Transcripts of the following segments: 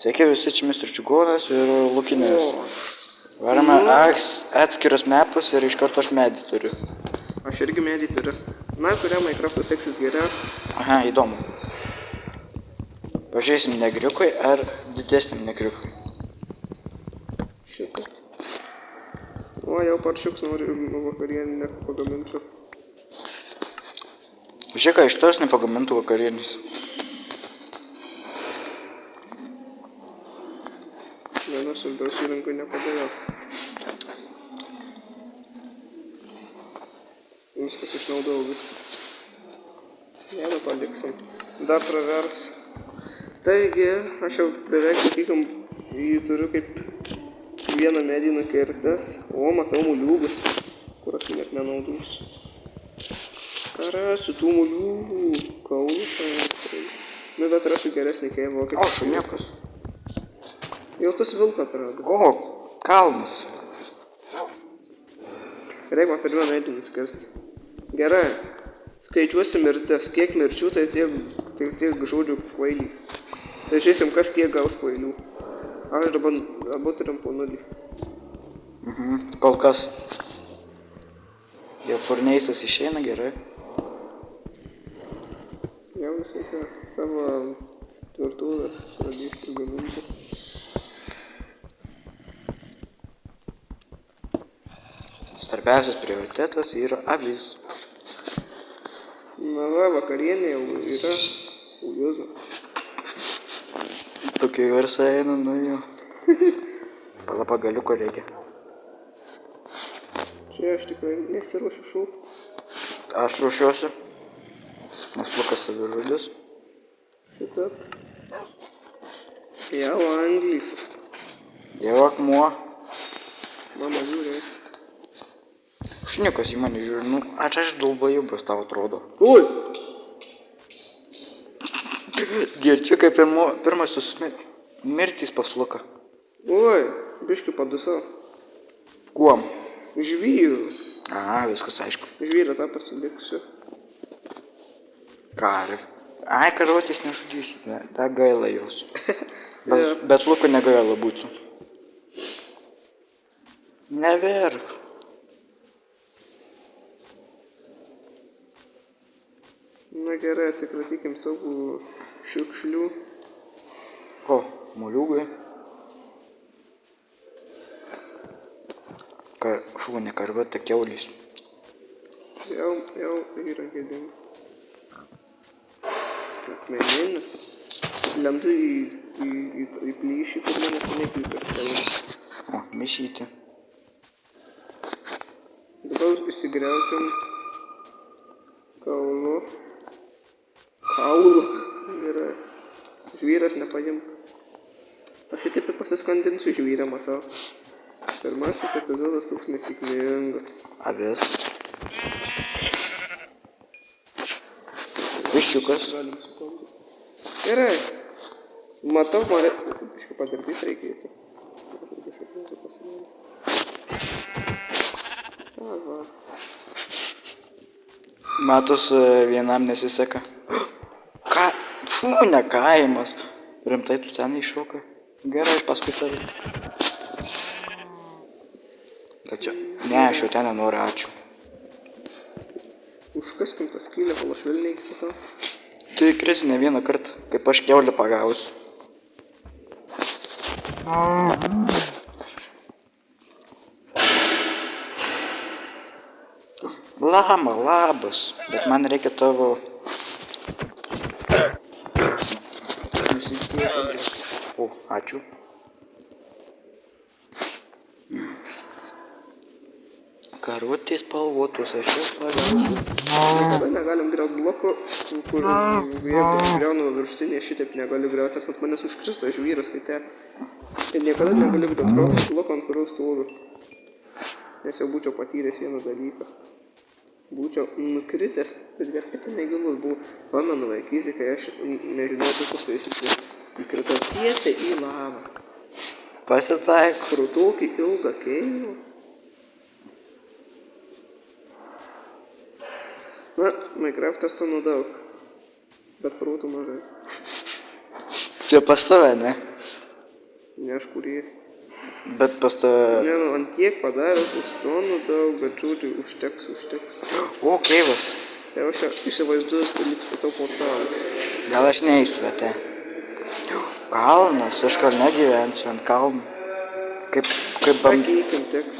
Sveiki visi, čia Mr. Čigonas ir Lukinis. Varame atskiras mepus ir iš karto aš medį turiu. Aš irgi medį turiu. Na, kuriam Minecraft'o seksis geriau. Aha, įdomu. Pažiūrėsim negriukui ar didesniam negriukui. Šitą. O, jau paršiuks noriu vakarienį pagaminčiau. Žiūrėk, ką iš tos nepagamintų vakarienis. Vienas svarbiausių įrankų nepadėjo. Viskas išnaudojau viską. Vieną paliksim. Dar pravers. Taigi, aš jau beveik, sakykim, jį turiu kaip vieną medį nukirtęs. O, matau muliugus, kur aš net nenaudosiu. Ką rasiu tų muliugų? Kaulų. Nu, bet rasiu geresnį keivą. O, šuniukas. Jau tas vilką atrado. O, kalnas. Reikia man pirmą medį nuskirsti. Gerai. Skaičiuosi mirtis. Kiek mirčių, tai tiek žodžių kvailys. Tai žiūrėsim, kas kiek gaus kvailių. Aš dabar abu turim po 0. Kol kas. Jau furneisas išeina gerai. Jau visai tą savo tvirtuvės pradėsiu gamintis. Svarbiausias prioritetas yra avis. Na va, vakarienė jau yra. Ujuzu. Tokie garsai eina, nu jau. Pala pagaliuko reikia. Čia aš tikrai nesiruošiu šūkti. Aš ruošiuosi. Nes Lukas savižudis. Šitą. Jau anglį. Jau akmuo. Mama žiūrė. Šuniukas į mane žiūri, nu, aš dulbajubas tau atrodo. Ui! Girčiu, kaip pirmasis mirtys pas Luką. Oi, biškiu padusau. Kuom? Žvyru. Aha, viskas aišku. Žvyrą tą pasilikusiu. Karve. Ai, karvotės nežudysiu, ne, tą gaila jos. Bet Luko negaila būtų. Neverk. Na gerai, atsikratykim savo šiukšlių. O, moliūgai. Ne karva, tai kiaulys. Jau yra gėdimas. Akmeninis. Lendu į plyšį, kur manęs nekliūpė. O, mėsytė. Dabar įsigriaukim kaulu. Kaulu. Gerai. Žvyras nepaimk. Aš šitaip pasiskandinsiu žvyrą, matau. Pirmasis epizodas toks nesėkmingas. Avis. Viščiukas. Galim supauzyti. Gerai. Matau, man reikia padirbyti reikėtų. Va. Matos, vienam nesiseka. Ką? Fū, ne kaimas. Rimtai tu ten iššokai. Gerai, paskui tave. Kad čia? Ne, aš jau ten nenoriu, ačiū. Užkaskim tą skylę, kol aš vėl neįgsiu to. Tu įkrisi ne vieną kartą, kaip aš kiaulę pagausiu. Lama, labas, bet man reikia tavo... O, ačiū. Karvutės spalvotos, aš jas pagausiu. Niekada negalim griaut bloko, kur griaunama viršutinė, šitaip negaliu griaut, nes ant manęs užkristo žvyras, kai te. Ir niekada negaliu griaut bloko, ant kurio stoviu. Nes jau būčiau patyręs vieną dalyką. Būčiau nukritęs, bet verkite negilus buvo. Pamenu vaikystę, kai aš nežinau, kokius taisyti. Įkritau tiesiai į lavą. Pasitaik. Pro tokį ilgą keivą. Na, Minecraft'as to daug. Bet protų mažai. Čia pas tave, ne? Ne aš kūrėjas. Bet pas tą... Ne, nu, ant tiek padaręs ustonų daug, bet žodžiu, užteks. O, keivas. Tai aš įsivaizduoju, kad lyg statau portalą. Gal aš neįsiu, ate. Kalnas, aš kalne gyvensiu ant kalno. Kaip Sakykim, teks.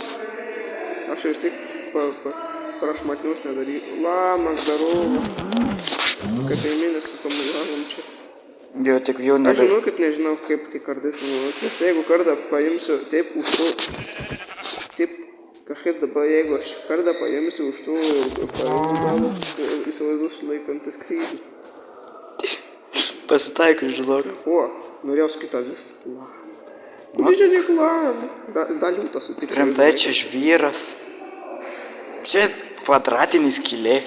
Aš vis tik prašmatnius nedarysiu. Labas, darau. Kaip kaimynės su tom lavom čia. Jo, tik jau Aš nebe... žinau, kad nežinau, kaip tai kartais sunaudoti. Nes jeigu kartą paimsiu taip už tų... Taip kažkaip dabar, jeigu aš kartą paimsiu už tų ir paimsiu galą, įsivaizduosiu laikantis skrydį. Pasitaiko, žinok. O, norėjau kitą visą. Kudai čia tiek lamų? Daliūtą sutikti. Rimtai, čia žvyras. Čia kvadratinė skylė.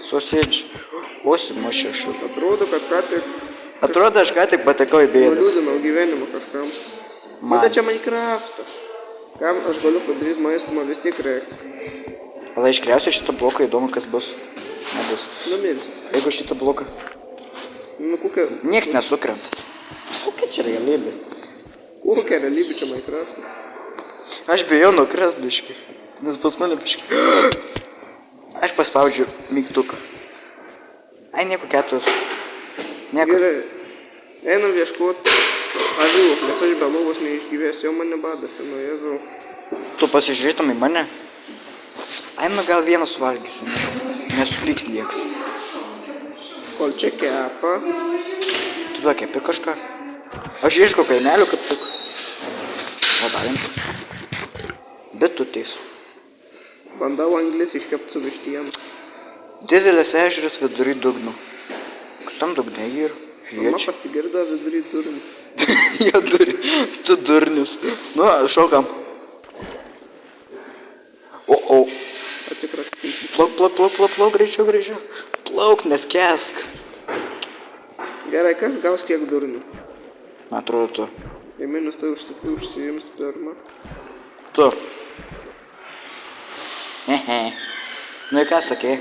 Susidžiu. Osimušė aš. Atrodo, kad ką tik Atrodo, aš ką tik patekau į bėdą. nuliūdinau gyvenimą kažkam. Bet čia Minecraftas. Kam aš galiu padaryti maistumą, vis tiek reikia. Pala, iškriausiu šitą bloką, įdomu, kas bus. Nebus. Numirs. Jeigu šitą bloką... Nu, kokia... Nieks nesukrenta. Kokia čia realybė? Kokia realybė čia Minecraftas? Aš bijau nukrest biškai. Nes pas mane biškai... Aš paspaudžiu mygtuką. Ai, nieko keturis. Nieko. Gerai. Einam ieškot avių, nes aš be lovos neišgyvėsiu. Jau mane badasi, nu Jėzau. Tu pasižiūrėtum į mane? Ai, nu gal vieną suvalgysiu. Nesupyks nieks. Kol čia kepa. Tu da kepi kažką? Aš ieškau kaimelių kaip tik. O davins. Bet tu teis. Bandau anglis iškepti su vištienu. Didelis ežeras vidury dugno. Kas tam dugne yra? Mama pasigirdo vidury durnių. Jie duri. Tu durnius. Nu, šokam. O. Atsikraštysiu. Plauk, greičiau. Plauk, neskesk. Gerai, kas gaus kiek durnių? Man atrodo tu. Eminis tai užsiims pirmą. Tu. Hehe. Nu į ką sakei?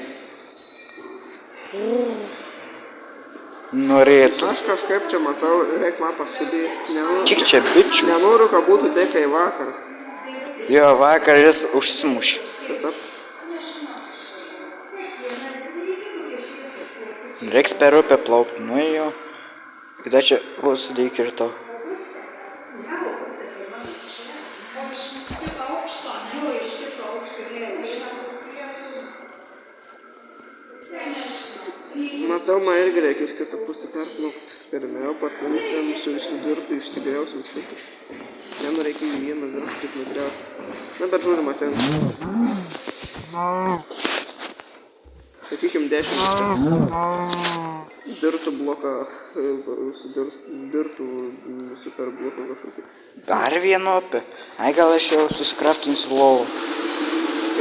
Norėtų. Aš kažkaip čia matau, reik man pasudėti. Kiek čia bičių? Nenoriu, kad būtų taip, kai vakar. Jo, vakar jis užsimušė. Šitap. Reiks per upę plaukti. Nu jo. Kada čia vos sudėk ir tau. Matau, man irgi reikia kitą pusę perplaukti. Pirmiau pasimsim, susidurtų, išsigriausim šitą. Vienu reikia į vieną viršų tik nugriauti. Na, bet žiūrima ten. Sakykim, 10 dirtų bloką, dirtų super bloką kažkokį. Dar vieną upę. Ai, gal aš jau susikraftinsiu lovą.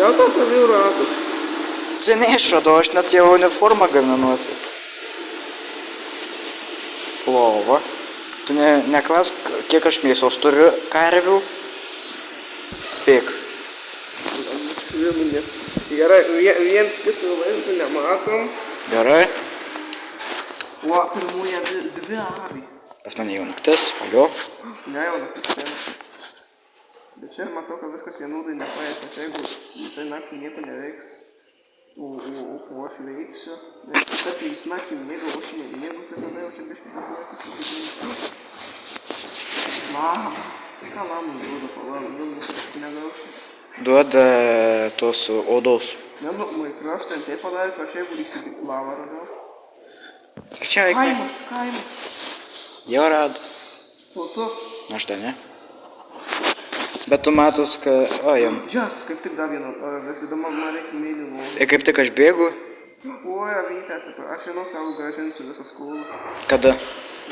Jau tas avių ratų. Seniai išradau, aš net jau uniformą gaminuosi. Lova. Tu neklausk, kiek aš mėsos turiu karvių. Spėk. Gerai, viens kitų vaizdą nematom. Gerai. O, pirmųje dvi avys. Pas mane jau naktis, alio. Ne, jau naktis ten. Bet čia matau, kad viskas vienodai nepraeis, nes jeigu visai naktį nieko neveiks, o aš veiksiu, bet taip jis naktį mėgau, o aš nemėgau, tai tada jau čia biškai pasakys. Lamą. Ką lamą duoda palamą, duoda kažkai negausiu. Duoda tos odos. Ne, nu, Minecraft ten taip padarė, kad aš jeigu įsigyti lavą radau. Čia veikia. Kaimas. Jau rado. O tu? Aš da ne. Bet tu matos, kad... O, jam. Jas, kaip tik dar vieną, vis įdomu, man reikia mėlynų. Ir kaip tik aš bėgu. Oi, avytė, aš žinau, tau gražinsiu visą skolą. Kada?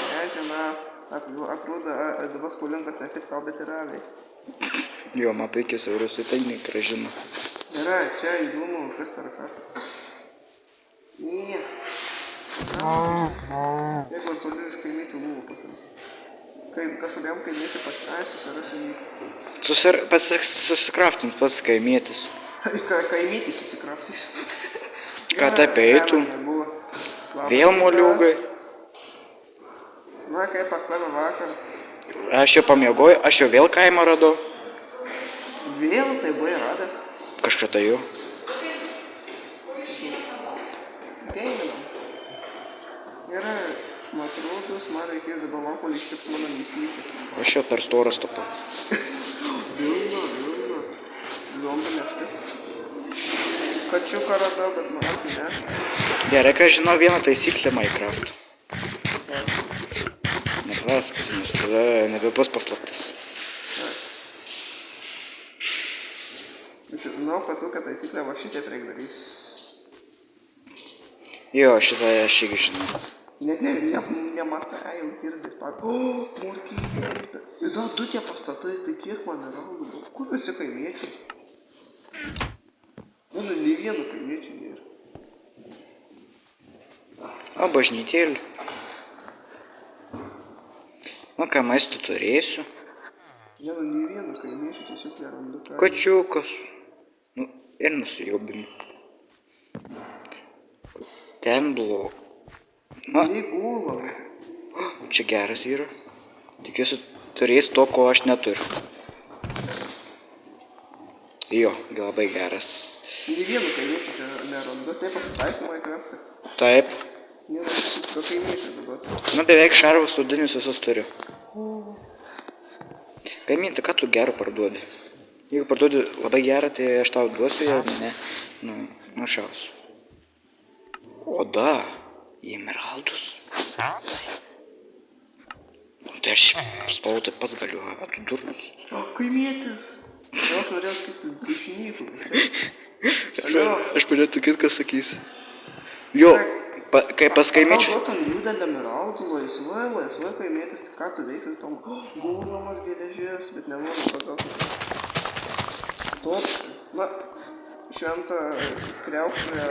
Nežinau, atrodo, dabar skolingas ne tik tau, bet ir aviai. Jo, man 5 eurus į tai negražino. Gerai, čia įdomu, kas per ką. Nie. Jeigu aš galiu iš kaimiečių lūvų pasimti. Kaip kažkokiam kaimiečių pasitaisiu, susirasiu jį. Susikraftint pats kaimietis. Kaimietis susikraftysiu. Ką taip eitų? Nebuvo. Vėl moliūgai. Na, kaip pas tave vakaras? Aš jau pamiegoju, aš jau vėl kaimą radau. Vėl tai buvai radęs. Kažkada jau. Geilinam. Gerai, matrūtus, man reikės dabar lankolį iškips mano misyti. Aš jau per storas tapau. Vilna. Zombį nešti. Kačiuką radau, bet manęs ne. Gerai, ką žinau vieną taisyklę Minecraft. Nepasakosiu, nes tada nebebus paslaptis. Žinau, kad tokią taisyklę va šitą reikia daryti. Jo, šitą aš irgi žinau. Net nematai, jau girdis. O, morkytės. Da, du tie pastatai, tai kiek man yra? Kur visi kaimiečiai? Mano nei vieno kaimiečių nėra. O bažnytėlį. Nu, ką maistu turėsiu. Mano nei vieno kaimiečių tiesiog nerandu. Kačiukas. Nu, ir nusijaubinu. Ten blogo. Na, Nei gula. čia geras yra. Tikiuosi turės to, ko aš neturiu. Jo, labai geras. Nei vieno kaimiečių nerandu. Tai pasitaiko Minecraft'e. Taip. Nėra tikro kaimiečių dabar. Nu, beveik šarvus sudinius visus turiu. Kaimyn, tai ką tu gero parduodi? Jeigu parduodi labai gerą, tai aš tau duosiu jau, ne, nušausiu. Oda, į emeraldus. Tai aš spalvą taip pats galiu, o tu durnas. O, kaimietis. Aš norėjau skaityti kiaušinykų visai. Aš pradėjau tikėt, kas sakysi. Jo, kai pas kaimiečių... Tau duotam liūdėlį emeraldų, laisvai kaimietis, tai ką tu veiksi tom gulamas geležės, bet nenoriu pagauti. Topšti. Na, šventą kriauklę.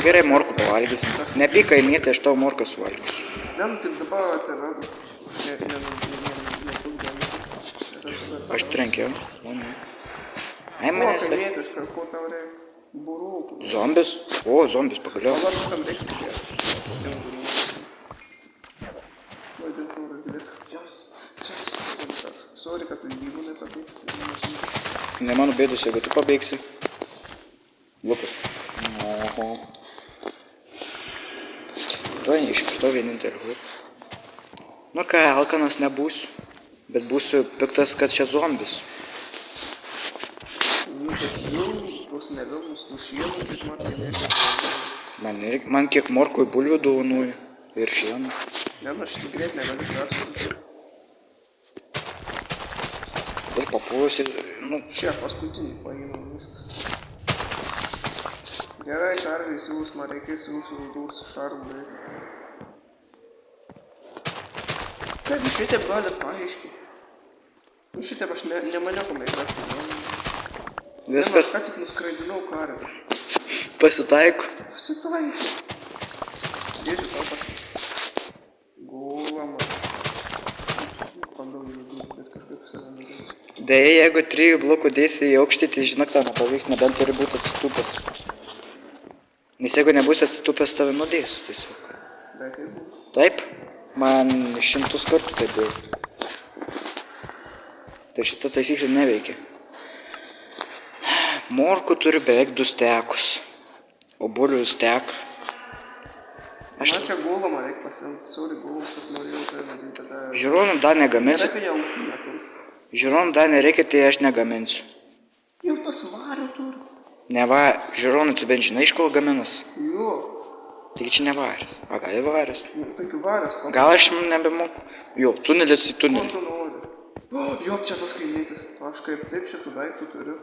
Gerai, morkų pavalgysim. Nepyk kaimietį, aš tau morką suvalgysiu. Ne, nu taip dabar atsirado. Aš trenkiau. Ai, O, manęs... kaimietis, ko tau reikia? Burūkų. Zombis? O, zombis pagaliau. O, dar šitam reiks padėti. Vadint noriu gilėti. Sorry, kad tu gyvūnai pabėgsi. Ne mano bėdos, jeigu tu pabėgsi. Lukas. Oho. To neiškirto vienintelį. Nu ką, alkanas nebūsiu. Bet būsiu piktas, kad čia zombis. Bet vilnų, tos nevilnus, nušienų, bet man tai reikia. Man kiek morkų į bulvių dovanuoju. Ir šienų. Ne, aš tik greit negaliu krasyti. Ir papuosi, nu... Čia paskutinį paėmam viskas. Gerai, šarviai siūs, man reikės siūs rūdus šarvai. Kaip šitaip galit paaiškinti? Nu šitaip aš nemaniau Minecraft'e. Viskas Aš ką tik nuskraidinau karą. pasitaiko. Pasitaiko. Dėsiu tau pasitaiko. Gulamas. Bandau judų, bet kažkaip save nedėjau. Deja, jeigu 3 blokų dėsi į aukštį, tai žinok, tau nepavyks, nebent turi būti atsitūpęs. Nes jeigu nebūsi atsitūpęs, tave nudės tiesiog. Bet tai buvo. Taip, man 100 kartų tai buvo. Tai šita taisyklė neveikia. Morkų turiu beveik 2 stekus. O bulių stek. Na čia gulama reikia pasimti. Sorry, gulam, kad norėjau tai matyti tada. Žiūronų dar negaminsiu. Nereikia jau ausų neturi. Žiūronų dar nereikia, tai aš negaminsiu. Jau tas vario turi. Neva, žiūronų tu bent žinai, iš ko gaminas. Jo. Taigi čia nevaris. O gal įvaris. Tokių varės. Gal aš nebemoku. Jo, tunelis į Ko tunelį. tu nori? O, jo, čia tas kaimietis. Aš kaip taip šitų daiktų turiu.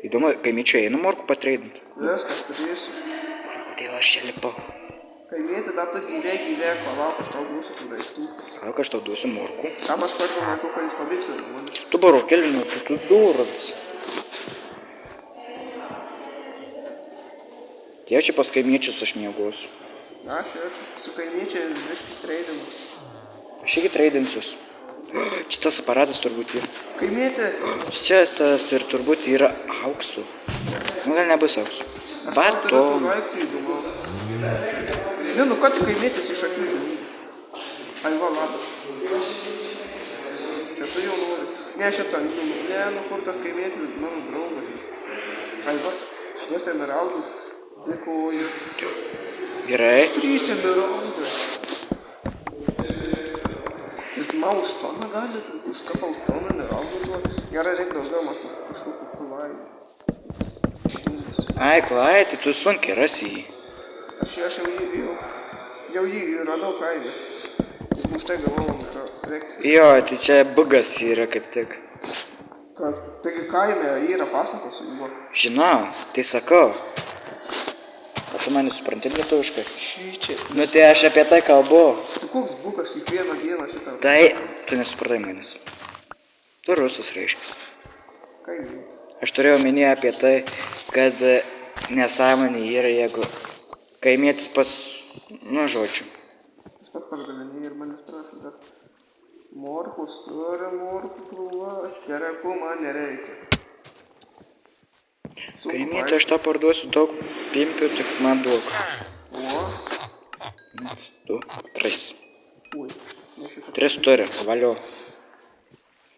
Įdomu, kaimiečiai einu morkų patreidinti. Viskas turėsiu. Kodėl aš čia lipau? Kaimietį, dar tu gyvė, palauk, aš tau duosiu tų daiktų. Gal aš tau duosiu morkų? Kam aš kartu matau, kad jis pabėgs nuo manęs. Tu barokėlį, nu, tu duras. Tai čia pas kaimiečius aš miegosiu. Aš čia su kaimiečiais biškai treidimas. Aš irgi treidinsius. Šitas aparatas turbūt yra. Kaimietį. Šitas ir turbūt yra auksų. Nu, gal nebus auksų. Tų Baton. daiktų įdomu. Ne, nu ką tik kaimėtis iš akių dingo. Ai, va, labas. Čia tu jau nori. Ne, šitą, ne, nu kur tas kaimėtis, mano draugas. Ai, va, šitas emeraldų. Dėkuoju. Gerai. 3 emeraldai. Jis maustoną gali, už kapalstoną emeraldų duoti. Gerai, reikia daugiau matau kažkokių klajų. Ai, Klai, tai tu sunkiai rasi jį. Aš jau jį radau kaime. Už tai galvojom, kad reikia. Jo, tai čia bugas yra kaip tik. Kad, taigi kaime yra pasakos su juo. Žinau, tai sakau. O tu mane supranti lietuviškai? Šičia. Nu tai aš apie tai kalbu. Tu koks bukas kiekvieną dieną šitą Tai tu nesupratai manęs. Tu rusas reiškis. kaimėtis. Aš turėjau minėti apie tai, kad nesąmonė yra, jeigu kaimėtis pats, nu žodžiu. Jis pats pardavinėja ir manęs prašo dar. Morfų, storė, morfų, krūva. Gerai, ko man nereikia. Kaimėtį aš tą parduosiu daug pimpių, tik man duok. O, 2, 3. ui, ne šitą. 3 turi, valio.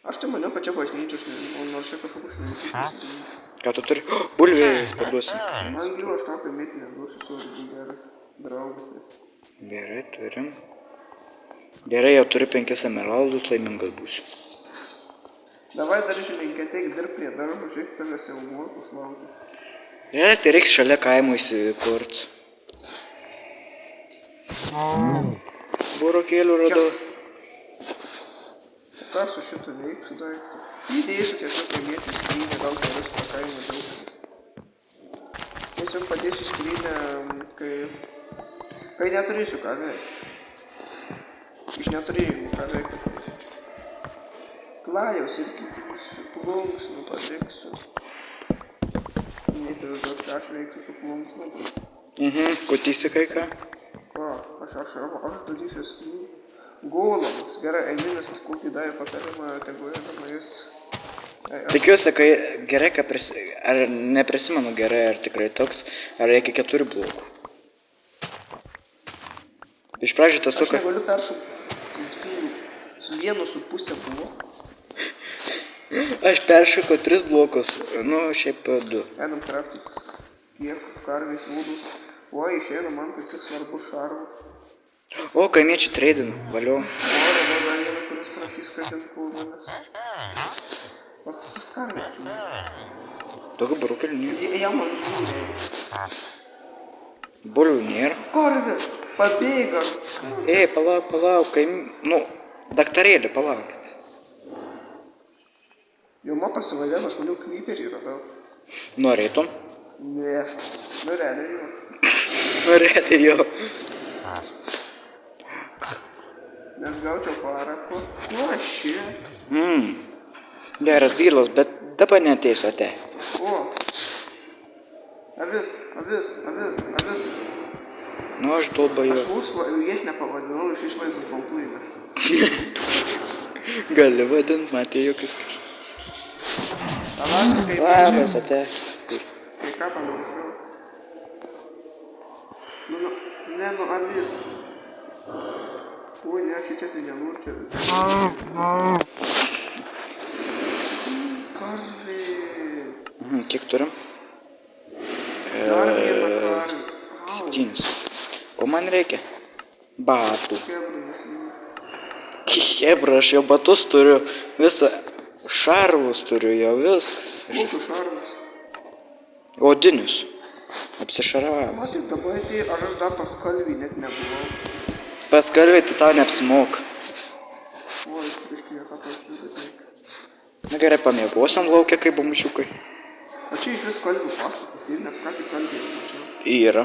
Aš tai maniau, kad čia bažnyčios, o nors čia kažkokius šventys. Ką tu turi? Bulvės parduosiu. Man giliu, aš tau kaimėtį neduosiu, su irgi geras draugas. Gerai, turim. Gerai, jau turiu 5 emeraldus, laimingas būsiu. Davai daržininkai, ateik dirb prie darbo, žiūrėk, tavęs jau morkus laukia. Gerai, tai reiks šalia kaimo įsikurt. Burokėlių radau. Ką su šitą veiksiu daiktą? Įdėsiu tiesiog kaimėtį skrynę, gal kelis tą kaimą džiaugsiu. Tiesiog padėsiu skrynę, kai neturėsiu ką veikti. Iš neturėjimų ką veikti padėsiu. Klajaus ir kitysiu, plunksnų padėksiu. Neįsivaizduot, ką aš veiksiu su plunksnu. Kutysi kai ką? Ką? Aš darysiu skrynę. Golamas, gerai, Eiminas kokį davė patarimą, teguėdama jis... Tikiuosi, kai gerai, ar neprisimenu gerai, ar tikrai toks, ar reikia 4 blokų. Iš pradžių tas Aš tokia... negaliu peršokti su 1,5 blokų. Aš peršokau 3 blokus, nu šiaip 2. Einam kraftytis kiek, karvės, vūdus. O, išėda man kaip tik svarbus šarvas. O, kaimiečiai treidinu, valio. O, dabar dar vieną, kuris prašys, kad ten kūrmanės. Pasiskarvėčiau. Tokių burokėlių nėra. Jam man būrė. Bulvių nėra. Karvė, pabėga. Ei, palauk, nu, daktarėlį, palaukit. Jau man pasivadėm, aš maniau kryperį radau. Norėtum? Ne, nu realiai jau. Norėtum jo. Nes gaučiau parako. Nu, aš čia. Geras dylas, bet dabar neteisiu ate. O. Avis. Nu, aš dolba jo. Aš mūsų jas nepavadinau, iš išvaizdos baltų įmeškų. Gali vadint, matė jokis. Labas, ate. Kai ką pamiršau. Ne, avis. Oi, ne, aš čia tai nenurčiau. Karvė. Kiek turim? Dar vieną karvę. 7. Ko man reikia? Batų. Hebra, aš jau batus turiu, visą šarvus turiu, jau viskas. Kokiu šarvas? Odinius. Apsišaravau. Matai, dabar tai, ar aš dar pas kalvį net nebuvau. Paskalviai, tai tau neapsimoka. Oi, prieškai, ką pasiūlyti. Na gerai, pamiegosim laukia kaip bamušiukai. O čia iš vis kalvių pastatas, nes ką tik kalvį aš mačiau. Yra.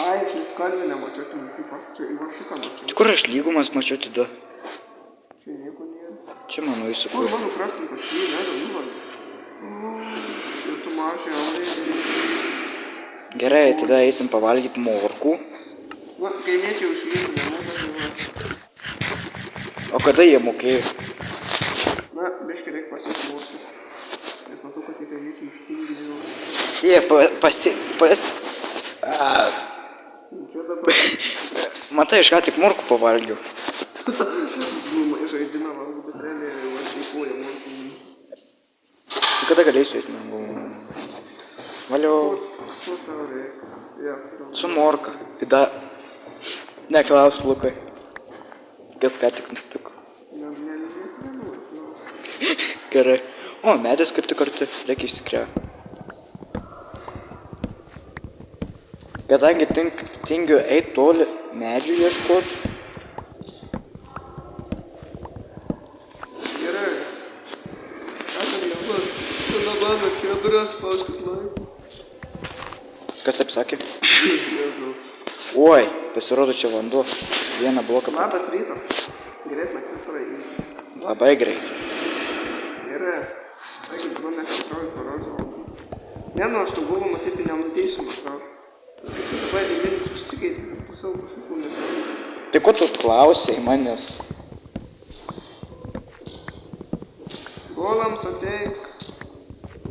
Ai, aš net kalvį nemačiau, tai kaip pastačiau, į va šitą mačiau. Tai kur aš lygumas mačiau tada? Čia nieko nėra. Čia mano Kur įsikūrė. mano kraftintas skrynia, nėra įvalį. Šitų mažai, Gerai, tada eisim pavalgyti morkų. Na, kaimiečiai užvysi, nemoka. O kada jie mokėjo? Na, biškai reik pasismoti. Nes matau, kad tie kaimiečiai ištingi jau. Jie dabar. Matai, aš ką tik morkų pavalgiau. Nu, žaidimą valgau, bet realiai jau atvykuoja morkų. Tai kada galėsiu eiti negu... Valiau Ko tau reikia? Ja, su morka. Vida... Neklaus, Lukai. Kas ką tik nutiko. nenoriu. Gerai. O, medės kaip tik arti. Reikia išskrę. Kadangi tingiu eiti toli medžių ieškot. Gerai. Esam dabar. Tu dabar kebras paskut laiko. Kas taip sakė? Jėzau. Oi, pasirodo čia vanduo. Vieną bloką. Labas rytas. Greit naktis praeina. Labai greit. Gerai. Taigi, tu man nekontroliuoji parodžiau. Ne, nu, aš tu buvau matyti nenuteisiu, matau. Dabar vienas užsigaitė, tai tu savo kažkokių nežinau. Tai ko tu klausai manęs? Golams ateik.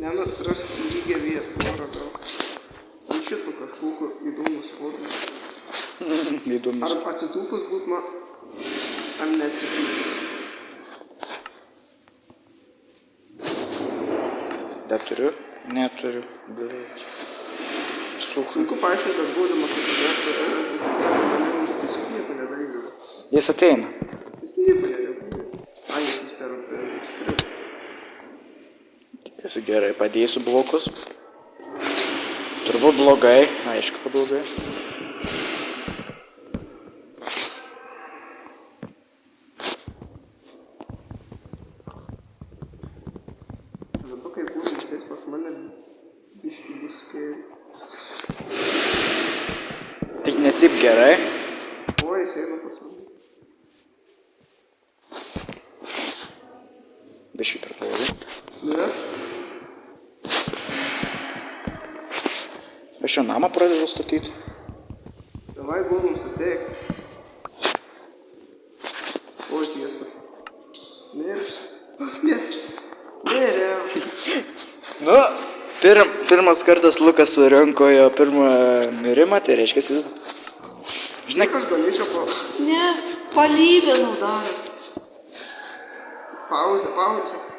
Raskite lygią vietą, porą gal. Ant šito kažkokio įdomus formos. Įdomus. Ar atsitūkus būt man, ar neatsitūkus. Dar turiu? Neturiu. Blėt. Sucha. Sunku paaiškinti, kad būdamas tiesiog nieko nedarydavo. Jis ateina. Jis nieko nedarydavo. Jis per Tikiuosi gerai, padėsiu blokus. Turbūt blogai. Aišku, kad blogai. Dabar kai kūrimas eis pas mane, biškį bus kai... Tai necip gerai. O, jis eina pas mane. Biškį per blogai. Ne? Aš jau namą pradedu statyti. Davai golams ateik. O, tiesa. Mirs. Mirė. Nu, pirmas kartas Lukas surinkojo pirmą mirimą, tai reiškia jis... Žinai, aš galėčiau po... Ne, palyvinau dar. Pauzė.